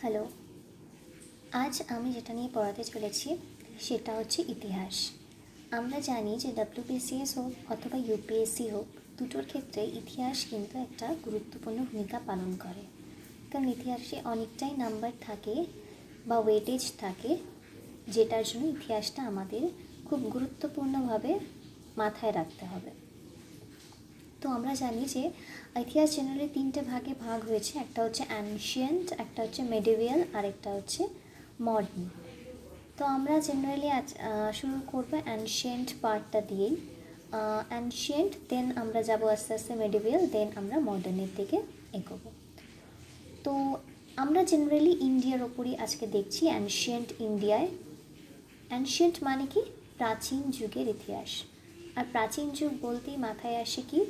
Hello. আজ আমি যেটা নিয়ে পড়াতে চলেছি সেটা হচ্ছে ইতিহাস। আমরা জানি যে ডব্লিউবিসিএস হোক অথবা ইউপিএসসি হোক, দুটোর ক্ষেত্রে ইতিহাস কিন্তু একটা গুরুত্বপূর্ণ ভূমিকা পালন করে। কারণ ইতিহাসে অনেকটাই নাম্বার থাকে বা ওয়েটেজ থাকে, যেটার জন্য ইতিহাসটা আমাদের খুব গুরুত্বপূর্ণভাবে মাথায় রাখতে হবে। তো আমরা জানি যে ইতিহাস জেনারেলি তিনটে ভাগে ভাগ হয়েছে। একটা হচ্ছে অ্যানশিয়েন্ট, একটা হচ্ছে মেডিভিয়াল, আর একটা হচ্ছে মডার্ন। তো আমরা জেনারেলি আজ শুরু করবো অ্যানশিয়েন্ট পার্টটা দিয়েই। অ্যানশিয়েন্ট, দেন আমরা যাব আস্তে আস্তে মেডিভিয়াল, দেন আমরা মডার্নের দিকে এগোবো। তো আমরা জেনারেলি ইন্ডিয়ার ওপরই আজকে দেখছি, অ্যানশিয়েন্ট ইন্ডিয়ায়। অ্যানশিয়েন্ট মানে কি? প্রাচীন যুগের ইতিহাস। আর প্রাচীন যুগ বলতেই মাথায় আসে কি?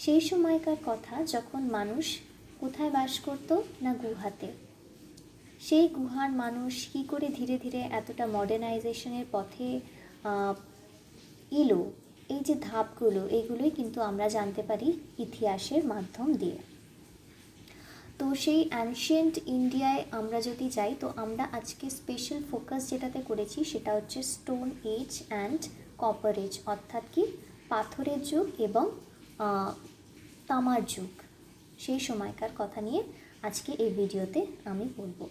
সেই সময়কার কথা যখন মানুষ কোথায় বাস করত না, গুহাতে। সেই গুহার মানুষ কী করে ধীরে ধীরে এতটা মডার্নাইজেশনের পথে এলো, এই যে ধাপগুলো, এইগুলোই কিন্তু আমরা জানতে পারি ইতিহাসের মাধ্যম দিয়ে। তো সেই অ্যানশিয়েন্ট ইন্ডিয়ায় আমরা যদি যাই, তো আমরা আজকে স্পেশাল ফোকাস যেটাতে করেছি সেটা হচ্ছে stone age and copper age, অর্থাৎ কি পাথরের যুগ এবং তামার যুগ। সেই সময়কার কথা নিয়ে আজকে এই ভিডিওতে আমি বলবো।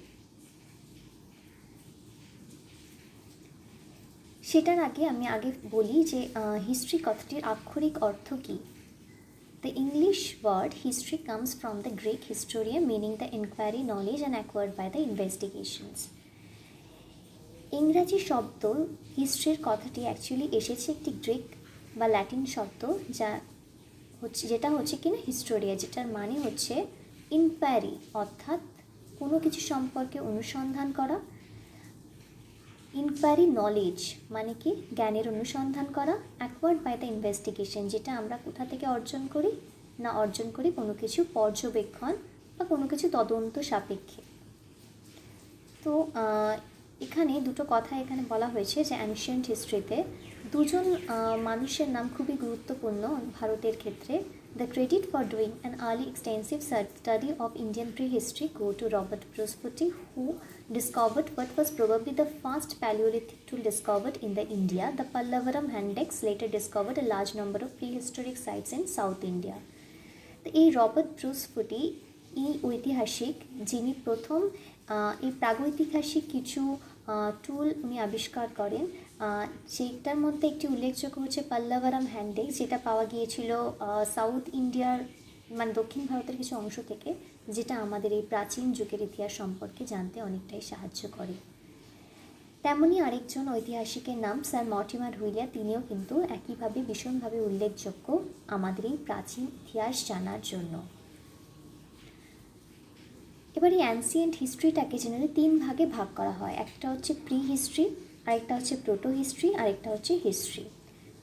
সেটার আগে আমি বলি যে হিস্ট্রি কথাটির আক্ষরিক অর্থ কী। The English word history comes from the Greek historia, meaning the inquiry, knowledge and acquired by the investigations. ইংরাজি শব্দ হিস্ট্রির কথাটি অ্যাকচুয়ালি এসেছে একটি গ্রিক বা ল্যাটিন শব্দ, যেটা হচ্ছে কিনা হিস্টোরিয়া, যেটার মানে হচ্ছে ইনকোয়ারি, অর্থাৎ কোনো কিছু সম্পর্কে অনুসন্ধান করা। ইনকোয়ারি নলেজ মানে কি? জ্ঞানের অনুসন্ধান করা। অ্যাকোয়ার্ড বাই দ্য ইনভেস্টিগেশন, যেটা আমরা কোথা থেকে অর্জন করি না, অর্জন করি কোনো কিছু পর্যবেক্ষণ বা কোনো কিছু তদন্ত সাপেক্ষে। তো এখানে দুটো কথা এখানে বলা হয়েছে যে অ্যানশিয়েন্ট হিস্ট্রিতে দুজন মানুষের নাম খুবই গুরুত্বপূর্ণ ভারতের ক্ষেত্রে। The credit for doing an early extensive study of Indian prehistory go to Robert Bruce Foote, who discovered what was probably the first Paleolithic tool discovered in the India. The Pallavaram Handex later discovered a large number of prehistoric sites in South India. এই Robert Bruce ফুটি এই ঐতিহাসিক, যিনি প্রথম এই প্রাগৈতিহাসিক কিছু টুল উনি আবিষ্কার করেন। সেইটার মধ্যে একটি উল্লেখযোগ্য হচ্ছে পাল্লাভারাম হ্যান্ডেক্স, যেটা পাওয়া গিয়েছিল সাউথ ইন্ডিয়ার মানে দক্ষিণ ভারতের কিছু অংশ থেকে, যেটা আমাদের এই প্রাচীন যুগের ইতিহাস সম্পর্কে জানতে অনেকটাই সাহায্য করে। তেমনই আরেকজন ঐতিহাসিকের নাম স্যার মর্টিমার হুইলিয়ার, তিনিও কিন্তু একইভাবে ভীষণভাবে উল্লেখযোগ্য আমাদের এই প্রাচীন ইতিহাস জানার জন্য। এবার এই অ্যানসিয়েন্ট হিস্ট্রিটাকে জেনারেলি তিন ভাগে ভাগ করা হয়। একটা হচ্ছে প্রি হিস্ট্রি, আরেকটা হচ্ছে প্রোটো হিস্ট্রি, আরেকটা হচ্ছে হিস্ট্রি।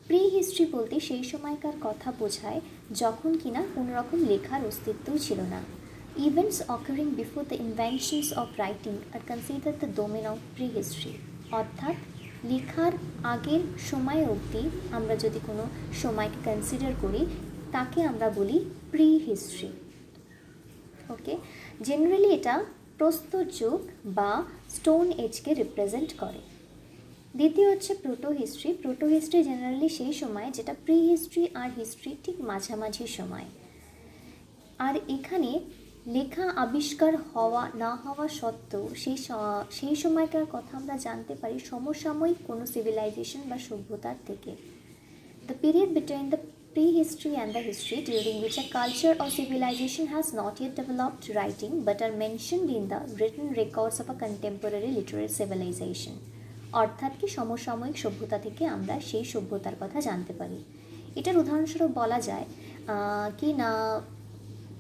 প্রি হিস্ট্রি বলতে সেই সময়কার কথা বোঝায় যখন কিনা কোনো রকম লেখার অস্তিত্বই ছিল না। Events occurring before the inventions of writing are consider the domain of prehistory, অর্থাৎ লেখার আগের সময় অবধি আমরা যদি কোনো সময়কে কনসিডার করি, তাকে আমরা বলি প্রি হিস্ট্রি। ওকে, জেনারেলি এটা প্রস্তর যুগ বা স্টোন এজকে রিপ্রেজেন্ট করে। দ্বিতীয় হচ্ছে proto history. Proto history generally সেই সময় যেটা প্রি হিস্ট্রি আর হিস্ট্রি ঠিক মাঝামাঝি সময়। আর এখানে লেখা আবিষ্কার হওয়া না হওয়া সত্ত্বেও সেই সময়কার কথা আমরা জানতে পারি সমসাময়িক কোনো সিভিলাইজেশন বা সভ্যতার থেকে। The period between the prehistory and the history during which a culture or civilization has not yet developed writing but are mentioned in the written records of a contemporary literary civilization, অর্থাৎ কি সমসাময়িক সভ্যতা থেকে আমরা সেই সভ্যতার কথা জানতে পারি। এটার উদাহরণস্বরূপ বলা যায় কি না,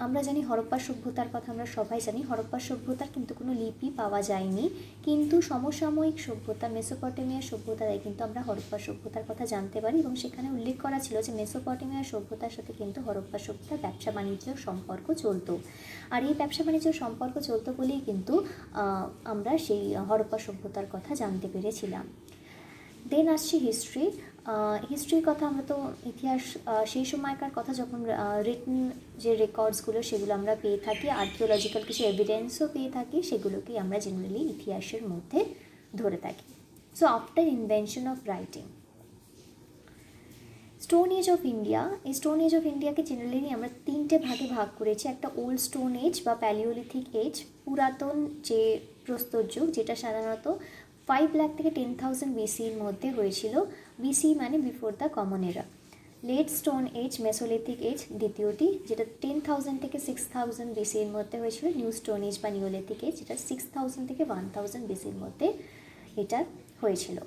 আমরা জানি হরপ্পা সভ্যতার কথা, আমরা সবাই জানি হরপ্পা সভ্যতার কিন্তু কোনো লিপি পাওয়া যায়নি, কিন্তু সমসাময়িক সভ্যতা মেসোপটেমিয়া সভ্যতায় কিন্তু আমরা হরপ্পা সভ্যতার কথা জানতে পারি, এবং সেখানে উল্লেখ করা ছিল যে মেসোপটেমিয়া সভ্যতার সাথে কিন্তু হরপ্পা সভ্যতার ব্যবসা বাণিজ্যের সম্পর্ক চলতো। আর এই ব্যবসা বাণিজ্যের সম্পর্ক চলতো বলেই কিন্তু আমরা সেই হরপ্পা সভ্যতার কথা জানতে পেরেছিলাম। দেন আসছে হিস্ট্রি। হিস্ট্রির কথা আমরা তো ইতিহাস, সেই সময়কার কথা যখন রিটন যে রেকর্ডসগুলো সেগুলো আমরা পেয়ে থাকি, আর্কিওলজিক্যাল কিছু এভিডেন্সও পেয়ে থাকি, সেগুলোকেই আমরা জেনারেলি ইতিহাসের মধ্যে ধরে থাকি। So after invention of writing, stone age of India, এই স্টোন এজ অফ ইন্ডিয়াকে জেনারেলি আমরা তিনটে ভাগে ভাগ করেছি। একটা ওল্ড স্টোন এজ বা প্যালিওলিথিক এজ, পুরাতন যে প্রস্তর যুগ, যেটা সাধারণত 5 লাখ থেকে 10,000 বিসির মধ্যে হয়েছিল। বিসি মানে before the common era. Late stone age, mesolithic age দ্বিতীয়টি, যেটা 10,000 থেকে 6,000 বিসির মধ্যে হয়েছিল। নিউ স্টোন এজ বা নিওলিথিক এজ, যেটা 6,000 থেকে 1,000 বিসির মধ্যে এটা হয়েছিল।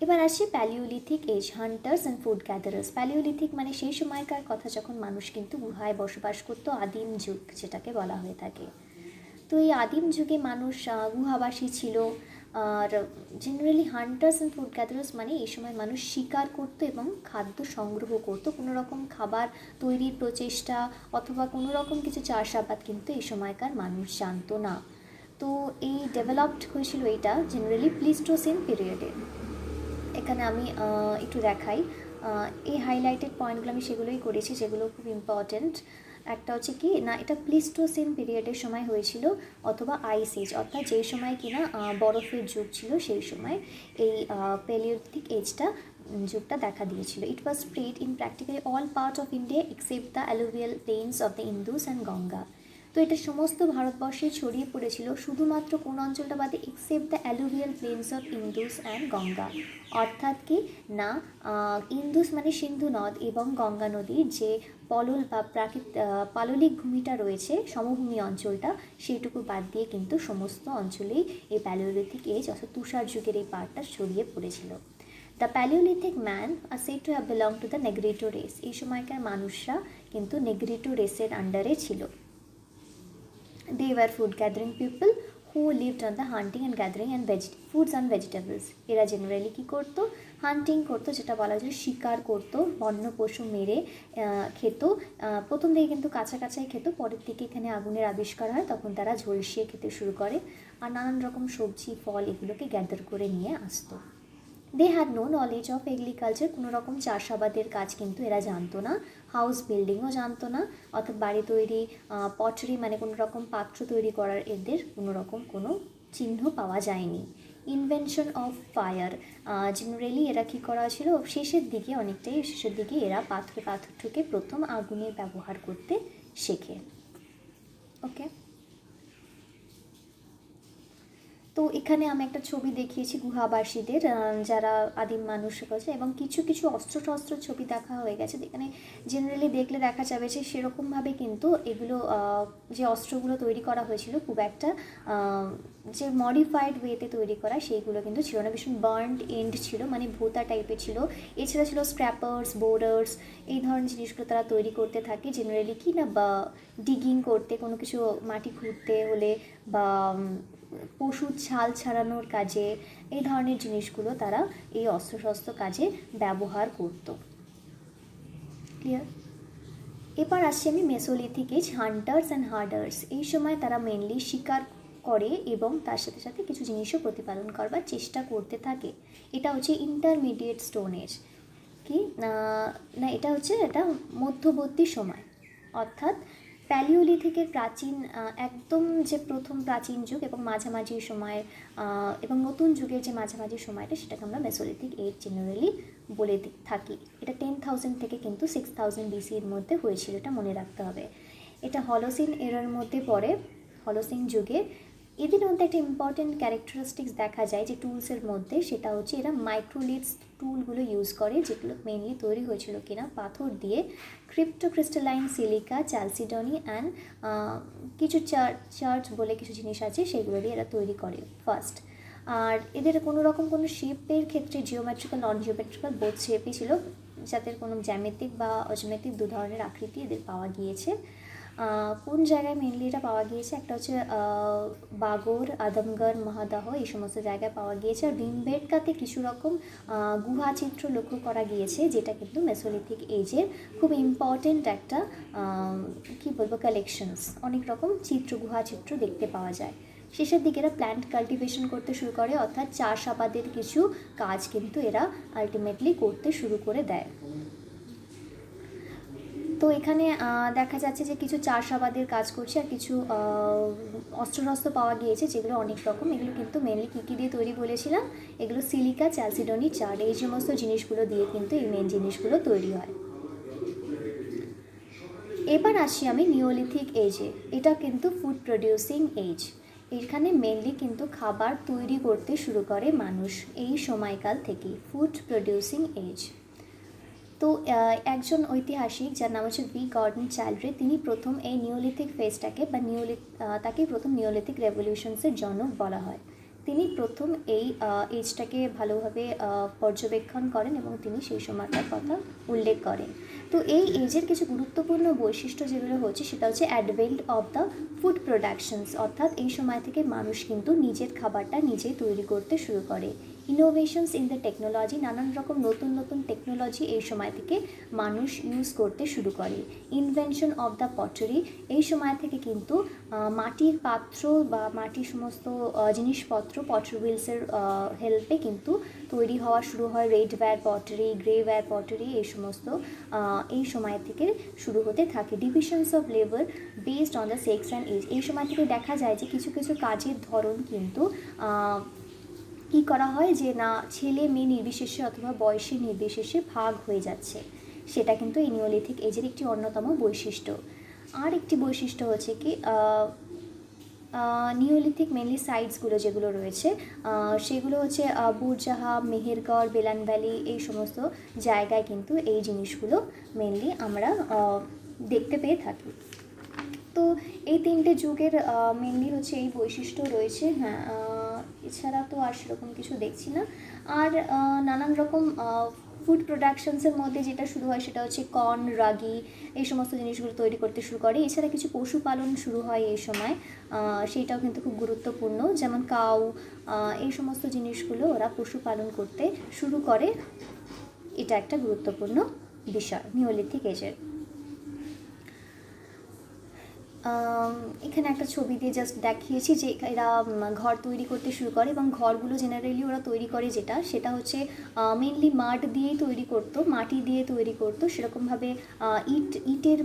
এবার আসি Palaeolithic age, hunters and food gatherers. Palaeolithic মানে সেই সময়কার কথা যখন মানুষ কিন্তু গুহায় বসবাস করতো, আদিম যুগ যেটাকে বলা হয়ে থাকে। তো এই আদিম যুগে মানুষ গুহাবাসী ছিল। Are generally hunters and food গ্যাদারার্স মানে এই সময় মানুষ শিকার করতো এবং খাদ্য সংগ্রহ করতো। কোনো রকম খাবার তৈরির প্রচেষ্টা অথবা কোনো রকম কিছু চাষাবাদ কিন্তু এই সময়কার মানুষ জানতো না। তো এই ডেভেলপড হয়েছিল এটা জেনারেলি প্লিস্টোসিন পিরিয়ডে। এখানে আমি একটু দেখাই, এই হাইলাইটেড পয়েন্টগুলো আমি সেগুলোই করেছি যেগুলো খুব ইম্পর্ট্যান্ট। একটা হচ্ছে কি না, এটা প্লিস্টোসিন পিরিয়ডের সময় হয়েছিল অথবা আইস এজ, অর্থাৎ যেই সময় কিনা বরফের যুগ ছিল, সেই সময় এই প্যালিওলিথিক এজটা যুগটা দেখা দিয়েছিল। It was spread in practically all part of India except the alluvial plains of the Indus and Ganga. তো এটা সমস্ত ভারতবর্ষে ছড়িয়ে পড়েছিল, শুধুমাত্র কোন অঞ্চলটা বাদে, except the alluvial plains of Indus and Ganga. অর্থাৎ কি না, ইন্দুস মানে সিন্ধু নদ এবং গঙ্গা নদীর যে পলল বা পাললিক ভূমিটা রয়েছে, সমভূমি অঞ্চলটা, সেইটুকু বাদ দিয়ে কিন্তু সমস্ত অঞ্চলেই এই প্যালিওলিথিক এজ অর্থাৎ তুষার যুগের এই পার্টটা ছড়িয়ে পড়েছিল। The palaeolithic man are said to have belong to the negrito race. এই সময়কার মানুষরা কিন্তু নেগ্রিটো রেসের আন্ডারে ছিল। They were food gathering people who lived on the hunting and gathering and foods and vegetables. এরা জেনারেলি কী করতো, হান্টিং করতো, যেটা বলা যায় শিকার করতো, বন্য পশু মেরে খেত। প্রথম দিকে কিন্তু কাঁচা কাঁচাই খেত, পরের দিকে এখানে আগুনের আবিষ্কার হয়, তখন তারা ঝলসিয়ে খেতে শুরু করে। আর নানান রকম সবজি ফল এগুলোকে গ্যাদার করে নিয়ে আসতো। They had no knowledge of agriculture, কোনো রকম চাষাবাদের কাজ কিন্তু এরা জানতো না। হাউস বিল্ডিংও জানতো না, অর্থাৎ বাড়ি তৈরি, পটারি মানে কোনো রকম পাত্র তৈরি করার এদের কোনো রকম কোনো চিহ্ন পাওয়া যায়নি। ইনভেনশন অফ ফায়ার, জেনারেলি এরা কী করা ছিল, শেষের দিকে, অনেকটাই শেষের দিকে এরা পাথর ঠুকে প্রথম আগুনের ব্যবহার করতে শেখে। ওকে, তো এখানে আমি একটা ছবি দেখিয়েছি গুহাবাসীদের, যারা আদিম মানুষ আছে, এবং কিছু কিছু অস্ত্র শস্ত্র ছবি দেখা হয়ে গেছে। এখানে জেনারেলি দেখলে দেখা যাবে যে সেরকমভাবে কিন্তু এগুলো যে অস্ত্রগুলো তৈরি করা হয়েছিল খুব একটা যে মডিফাইড ওয়েতে তৈরি করা সেইগুলো কিন্তু ছিল না, ভীষণ বার্নড এন্ড ছিল, মানে ভোতা টাইপের ছিল। এছাড়া ছিল স্ক্র্যাপার্স, বোর্ডার্স, এই ধরনের জিনিসগুলো তারা তৈরি করতে থাকে জেনারেলি কি না, বা ডিগিং করতে, কোনো কিছু মাটি খুঁড়তে হলে, বা পশুর ছাল ছাড়ানোর কাজে, এই ধরনের জিনিসগুলো তারা এই অস্ত্রশস্ত্র কাজে ব্যবহার করত। ক্লিয়ার? এবার আসছি আমি মেসোলিথিক এজ, হান্টার্স অ্যান্ড হার্ডার্স। এই সময় তারা মেনলি শিকার করে এবং তার সাথে সাথে কিছু জিনিসও প্রতিপালন করবার চেষ্টা করতে থাকে। এটা হচ্ছে ইন্টারমিডিয়েট স্টোন এজ। কি না, এটা হচ্ছে এটা মধ্যবর্তী সময়, অর্থাৎ প্যালিওলিথিকের প্রাচীন একদম যে প্রথম প্রাচীন যুগ এবং মাঝামাঝি সময় এবং নতুন যুগের যে মাঝামাঝি সময়টা, সেটাকে আমরা মেসোলিথিক এজ জেনারেলি বলে থাকি। এটা 10,000 থেকে কিন্তু 6,000 বিসির মধ্যে হয়েছিল, এটা মনে রাখতে হবে। এটা হলোসিন এরার মধ্যে পড়ে, হলোসিন যুগে। এদের মধ্যে একটা ইম্পর্টেন্ট ক্যারেক্টারিস্টিক্স দেখা যায় যে টুলসের মধ্যে, সেটা হচ্ছে এরা মাইক্রোলিথস টুলগুলো ইউজ করে, যেগুলো মেনলি তৈরি হয়েছিল কিনা পাথর দিয়ে। ক্রিপ্টোক্রিস্টালাইন সিলিকা, চ্যালসিডনি অ্যান্ড কিছু চার্চ বলে কিছু জিনিস আছে, সেগুলো দিয়ে এরা তৈরি করে ফার্স্ট। আর এদের কোনো রকম কোনো শেপের ক্ষেত্রে জিওমেট্রিক্যাল, নন জিওমেট্রিক্যাল বোথ শেপই ছিল, যাদের কোনো জ্যামিতিক বা অজ্যামিতিক দু ধরনের আকৃতি এদের পাওয়া গিয়েছে। কোন জায়গায় মেনলি এটা পাওয়া গিয়েছে, একটা হচ্ছে বাগর, আদমগড়, মহাদাহ, এই সমস্ত জায়গায় পাওয়া গিয়েছে। আর ভীমবেটকাতে কিছু রকম গুহাচিত্র লক্ষ্য করা গিয়েছে, যেটা কিন্তু মেসোলিথিক এজের খুব ইম্পর্টেন্ট একটা কী বলবো কালেকশনস। অনেক রকম চিত্র, গুহাচিত্র দেখতে পাওয়া যায়। শেষের দিকে এরা প্ল্যান্ট কাল্টিভেশন করতে শুরু করে, অর্থাৎ চাষাবাদের কিছু কাজ কিন্তু এরা আলটিমেটলি করতে শুরু করে দেয়। তো এখানে দেখা যাচ্ছে যে কিছু চাষাবাদের কাজ করছে আর কিছু অস্ত্র পাওয়া গিয়েছে, যেগুলো অনেক রকম। এগুলো কিন্তু মেনলি কী কী দিয়ে তৈরি বলেছিলাম, এগুলো সিলিকা, চ্যালসিডনি, চাট, এই সমস্ত জিনিসগুলো দিয়ে কিন্তু এই মেন জিনিসগুলো তৈরি হয়। এবার আসি আমি নিওলিথিক এজে। এটা কিন্তু ফুড প্রডিউসিং এজ। এখানে মেনলি কিন্তু খাবার তৈরি করতে শুরু করে মানুষ এই সময়কাল থেকেই, ফুড প্রডিউসিং এজ। তো একজন ঐতিহাসিক যার নাম হচ্ছে ভি গর্ডন চাইল্ড্রে, তিনি প্রথম এই নিওলিথিক ফেজটাকে বা তাকে প্রথম নিওলিথিক রেভলিউশনসের জনক বলা হয়। তিনি প্রথম এই এজটাকে ভালোভাবে পর্যবেক্ষণ করেন এবং তিনি সেই সময়টার কথা উল্লেখ করেন। তো এই এজের কিছু গুরুত্বপূর্ণ বৈশিষ্ট্য যেগুলো হচ্ছে সেটা হচ্ছে advent of the food productions, অর্থাৎ এই সময় থেকে মানুষ কিন্তু নিজের খাবারটা নিজেই তৈরি করতে শুরু করে। ইনোভেশনস ইন দ্য টেকনোলজি, নানান রকম নতুন নতুন টেকনোলজি এই সময় থেকে মানুষ ইউজ করতে শুরু করে। ইনভেনশন অফ দ্য পটারি, এই সময় থেকে কিন্তু মাটির পাত্র বা মাটির সমস্ত জিনিসপত্র পটার হুইলসের হেল্পে কিন্তু তৈরি হওয়া শুরু হয়। Red ware pottery, grey ware pottery, এই সমস্ত এই সময় থেকে শুরু হতে থাকে। Divisions of labour based on the sex and age, এই সময় থেকে দেখা যায় যে কিছু কিছু কাজের ধরন কিন্তু কী করা হয় যে না ছেলে মেয়ে নির্বিশেষে অথবা বয়সের নির্বিশেষে ভাগ হয়ে যাচ্ছে, সেটা কিন্তু এই নিওলিথিক এজের একটি অন্যতম বৈশিষ্ট্য। আর একটি বৈশিষ্ট্য হচ্ছে কি নিওলিথিক মেনলি সাইটসগুলো যেগুলো রয়েছে সেগুলো হচ্ছে বুরজাহা, মেহেরগড়, বেলান ভ্যালি, এই সমস্ত জায়গায় কিন্তু এই জিনিসগুলো মেনলি আমরা দেখতে পেয়ে থাকি। তো এই তিনটে যুগের মেনলি হচ্ছে এই বৈশিষ্ট্য রয়েছে। হ্যাঁ, এছাড়া তো আর সেরকম কিছু দেখছি না। আর নানান রকম ফুড প্রোডাকশনসের মধ্যে যেটা শুরু হয় সেটা হচ্ছে কর্ন, রাগি, এই সমস্ত জিনিসগুলো তৈরি করতে শুরু করে। এছাড়া কিছু পশুপালন শুরু হয় এই সময়, সেইটাও কিন্তু খুব গুরুত্বপূর্ণ, যেমন কাউ, এই সমস্ত জিনিসগুলো ওরা পশুপালন করতে শুরু করে। এটা একটা গুরুত্বপূর্ণ বিষয় নিওলিথিক এজের। এখানে একটা ছবি দিয়ে জাস্ট দেখিয়েছি যে এরা ঘর তৈরি করতে শুরু করে, এবং ঘরগুলো জেনারেলি ওরা তৈরি করে সেটা হচ্ছে মেনলি মাড দিয়েই তৈরি করতো, মাটি দিয়ে তৈরি করতো। সেরকমভাবে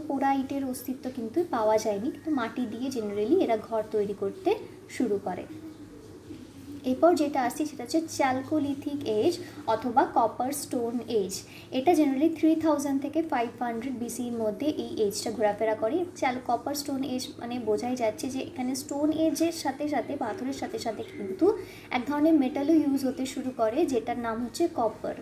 পোড়া ইটের অস্তিত্ব কিন্তু পাওয়া যায়নি, কিন্তু মাটি দিয়ে জেনারেলি এরা ঘর তৈরি করতে শুরু করে। এরপর যেটা আসছে সেটা হচ্ছে চ্যালকোলিথিক এজ অথবা কপার স্টোন এজ। এটা জেনারেলি 3000 থেকে 500 বিসির মধ্যে এই এজটা ঘোরাফেরা করে। কপার স্টোন এজ মানে বোঝাই যাচ্ছে যে এখানে স্টোন এজের সাথে সাথে পাথরের সাথে সাথে কিন্তু এক ধরনের মেটালও ইউজ হতে শুরু করে, যেটার নাম হচ্ছে কপার।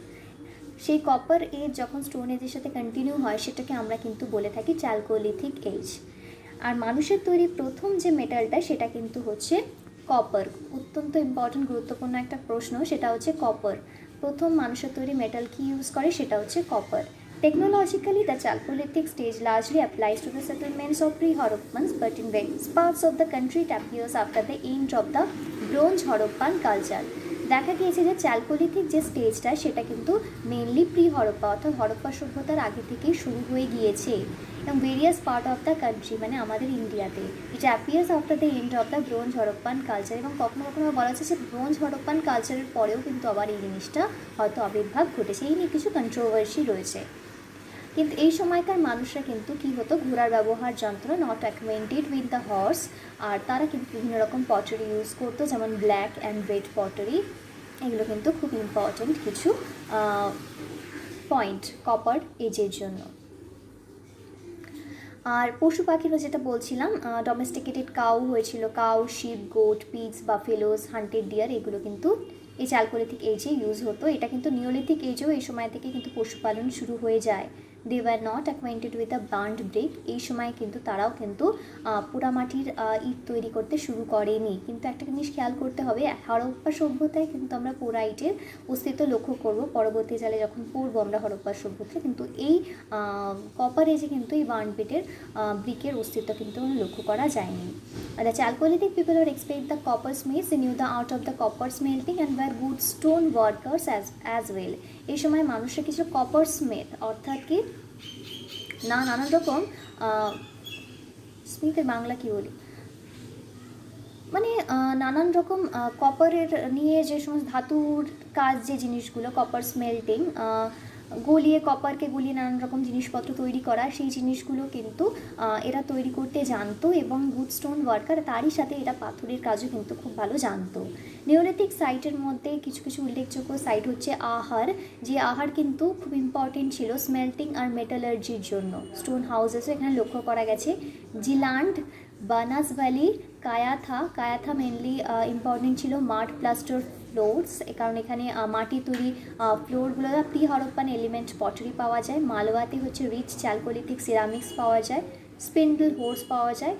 সেই কপার এজ যখন স্টোন এজের সাথে কন্টিনিউ হয় সেটাকে আমরা কিন্তু বলে থাকি চ্যালকোলিথিক এজ। আর মানুষের তৈরি প্রথম যে মেটালটা সেটা কিন্তু হচ্ছে কপার। অত্যন্ত ইম্পর্ট্যান্ট গুরুত্বপূর্ণ একটা প্রশ্ন, সেটা হচ্ছে কপার। প্রথম মানুষের তৈরি মেটাল কি ইউজ করে সেটা হচ্ছে copper. Technologically, the Chalcolithic stage largely applies to the settlements of pre-Horoppans, but in various parts of the country it appears after the end of the Bronze Horappan culture. দেখা গিয়েছে যে chalcolithic যে স্টেজটা সেটা কিন্তু মেনলি প্রি হরপ্পা অর্থাৎ হরপ্পা সভ্যতার আগে থেকেই শুরু হয়ে গিয়েছে, এবং various part of the country মানে আমাদের ইন্ডিয়াতে it appears after the end of the bronze Harappan culture. এবং কখনো কখনো বলা হচ্ছে যে ব্রোঞ্জ হরপ্পান কালচারের পরেও কিন্তু আবার এই জিনিসটা হয়তো আবির্ভাব ঘটেছে। এই নিয়ে কিছু কন্ট্রোভার্সি রয়েছে। কিন্তু এই সময়কার মানুষরা কিন্তু কী হতো, ঘোড়ার ব্যবহার যন্ত্র, not acquainted with the horse, আর তারা কিন্তু বিভিন্ন রকম পটারি ইউজ করতো, যেমন ব্ল্যাক অ্যান্ড রেড পটারি। এগুলো কিন্তু খুব ইম্পর্ট্যান্ট কিছু পয়েন্ট কপার এজের জন্য। আর পশু পাখিরও যেটা বলছিলাম, ডোমেস্টিকেটেড কাউ হয়েছিল, cow, sheep, goat, pigs, buffaloes, hunted deer, এগুলো কিন্তু এই চ্যালকোলিথিক এজে ইউজ হতো। এটা কিন্তু নিওলিথিক এজেও এই সময় থেকে কিন্তু পশুপালন শুরু হয়ে যায়। They were not acquainted with the burned brick, এই সময় কিন্তু তারাও কিন্তু পোড়ামাটির ইট তৈরি করতে শুরু করেনি। কিন্তু একটা জিনিস খেয়াল করতে হবে, হরপ্পা সভ্যতায় কিন্তু আমরা পোড়া ইটের অস্তিত্ব লক্ষ্য করব পরবর্তীকালে যখন পড়বো আমরা হরপ্পা সভ্যতায়, কিন্তু এই কপার এজে কিন্তু এই বার্নড ব্রিকের অস্তিত্ব কিন্তু লক্ষ্য করা যায়নি। The Chalcolithic people were expect the copper smiths, they knew the art of the copper smelting and were good stone workers as well. এই সময় মানুষরা কিছু কপার স্মিথ অর্থাৎ কি নানান রকম স্মিথের বাংলা কি বলি, মানে নানান রকম কপারের নিয়ে যে সমস্ত ধাতুর কাজ, যে জিনিসগুলো কপার স্মেল্টিং, গলিয়ে কপারকে গলিয়ে নানান রকম জিনিসপত্র তৈরি করা, সেই জিনিসগুলো কিন্তু এরা তৈরি করতে জানতো। এবং গুড স্টোন ওয়ার্কার, তারই সাথে এরা পাথরের কাজও কিন্তু খুব ভালো জানতো। নিওলিথিক সাইটের মধ্যে কিছু কিছু উল্লেখযোগ্য সাইট হচ্ছে আহার, যে আহার কিন্তু খুব ইম্পর্টেন্ট ছিল স্মেল্টিং আর মেটালার্জির জন্য। স্টোন হাউসেসও এখানে লক্ষ্য করা গেছে। জিল্যান্ড, বানাস ভ্যালি, কায়াথা মেনলি ইম্পর্টেন্ট ছিল মাড প্লাস্টার ফ্লোরস, কারণ এখানে মাটি তৈরি ফ্লোরগুলো প্রি হরপ্পান এলিমেন্ট পটারি পাওয়া যায়। মালওয়াতে হচ্ছে রিচ চ্যালকোলিথিক সিরামিক্স পাওয়া যায়, স্পিন্ডল হোর্স পাওয়া যায়।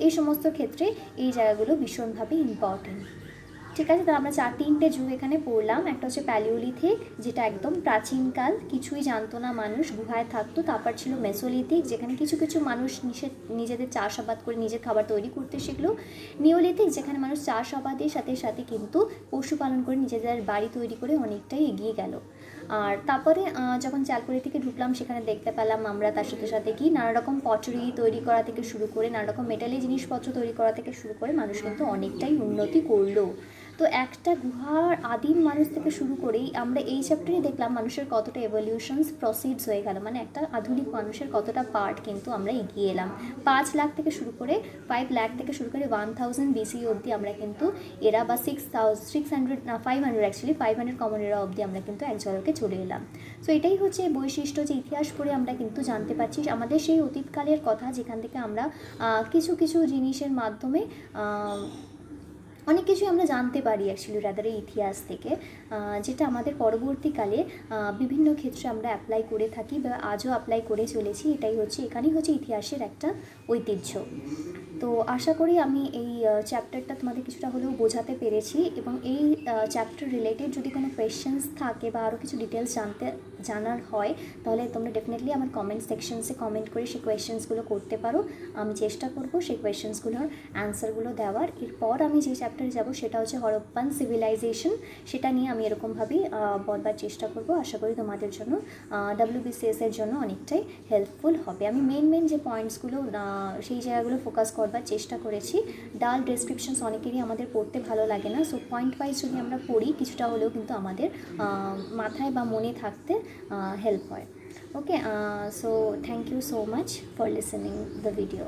এই সমস্ত ক্ষেত্রে এই জায়গাগুলো ভীষণভাবে ইম্পর্টেন্ট। ঠিক আছে, তো আমরা তিনটে যুগ এখানে পড়লাম। একটা হচ্ছে প্যালিওলিথিক, যেটা একদম প্রাচীনকাল, কিছুই জানতো না মানুষ, গুহায় থাকতো। তারপর ছিল মেসোলিথিক, যেখানে কিছু কিছু মানুষ নিজেদের চাষাবাদ করে নিজের খাবার তৈরি করতে শিখলো। নিওলিথিক, যেখানে মানুষ চাষাবাদের সাথে সাথে কিন্তু পশুপালন করে নিজেদের বাড়ি তৈরি করে অনেকটাই এগিয়ে গেল। আর তারপরে যখন চ্যালকোলিথিকে ঢুকলাম, সেখানে দেখতে পেলাম আমরা তার সাথে সাথে কি নানা রকম পটারি তৈরি করা থেকে শুরু করে নানা রকম মেটালের জিনিসপত্র তৈরি করা থেকে শুরু করে মানুষ কিন্তু অনেকটাই উন্নতি করলো। তো একটা গুহার আদিম মানুষ থেকে শুরু করেই আমরা এই চ্যাপ্টারে দেখলাম মানুষের কতটা এভলিউশনস প্রসিডস হয়ে গেল, মানে একটা আধুনিক মানুষের কতটা পার্ট কিন্তু আমরা এগিয়ে এলাম। 5 লাখ থেকে শুরু করে 5 লাখ থেকে শুরু করে 1000 BC অবধি আমরা কিন্তু এরা, বা 500 অ্যাকচুয়ালি 500 কমন এরা অবধি আমরা কিন্তু এক ঝলকে চলে এলাম। সো এটাই হচ্ছে বৈশিষ্ট্য, যে ইতিহাস পড়ে আমরা কিন্তু জানতে পারছি আমাদের সেই অতীতকালের কথা, যেখান থেকে আমরা কিছু কিছু জিনিসের মাধ্যমে অনেক কিছুই আমরা জানতে পারি অ্যাকচুয়ালি রাদার এই ইতিহাস থেকে, যেটা আমাদের পরবর্তীকালে বিভিন্ন ক্ষেত্রে আমরা অ্যাপ্লাই করে থাকি বা আজও অ্যাপ্লাই করে চলেছি। এখানেই হচ্ছে ইতিহাসের একটা ঐতিহ্য। তো আশা করি আমি এই চ্যাপ্টারটা তোমাদের কিছুটা হলেও বোঝাতে পেরেছি, এবং এই চ্যাপ্টার রিলেটেড যদি কোনো কোয়েশ্চেন্স থাকে বা আরও কিছু ডিটেলস জানার হয়, তাহলে তোমরা ডেফিনেটলি আমার কমেন্ট সেকশনসে কমেন্ট করে সেই কোয়েশ্চেন্সগুলো করতে পারো। আমি চেষ্টা করব সেই কোয়েশ্চেন্সগুলোর অ্যান্সারগুলো দেওয়ার। এরপর আমি যে চ্যাপ্টারে যাব সেটা হচ্ছে হরপ্পান সিভিলাইজেশন, সেটা নিয়ে আমি এরকমভাবেই বলবার চেষ্টা করব। আশা করি তোমাদের জন্য WBCS-এর জন্য অনেকটাই হেল্পফুল হবে। আমি মেন যে পয়েন্টসগুলো সেই জায়গাগুলো ফোকাস করবার চেষ্টা করেছি। ডাল ডেসক্রিপশনস অনেকেরই আমাদের পড়তে ভালো লাগে না, সো পয়েন্ট ওয়াইজ যদি আমরা পড়ি কিছুটা হলেও কিন্তু আমাদের মাথায় বা মনে থাকতে হেল্প হয়। Okay, so thank you so much for listening the video.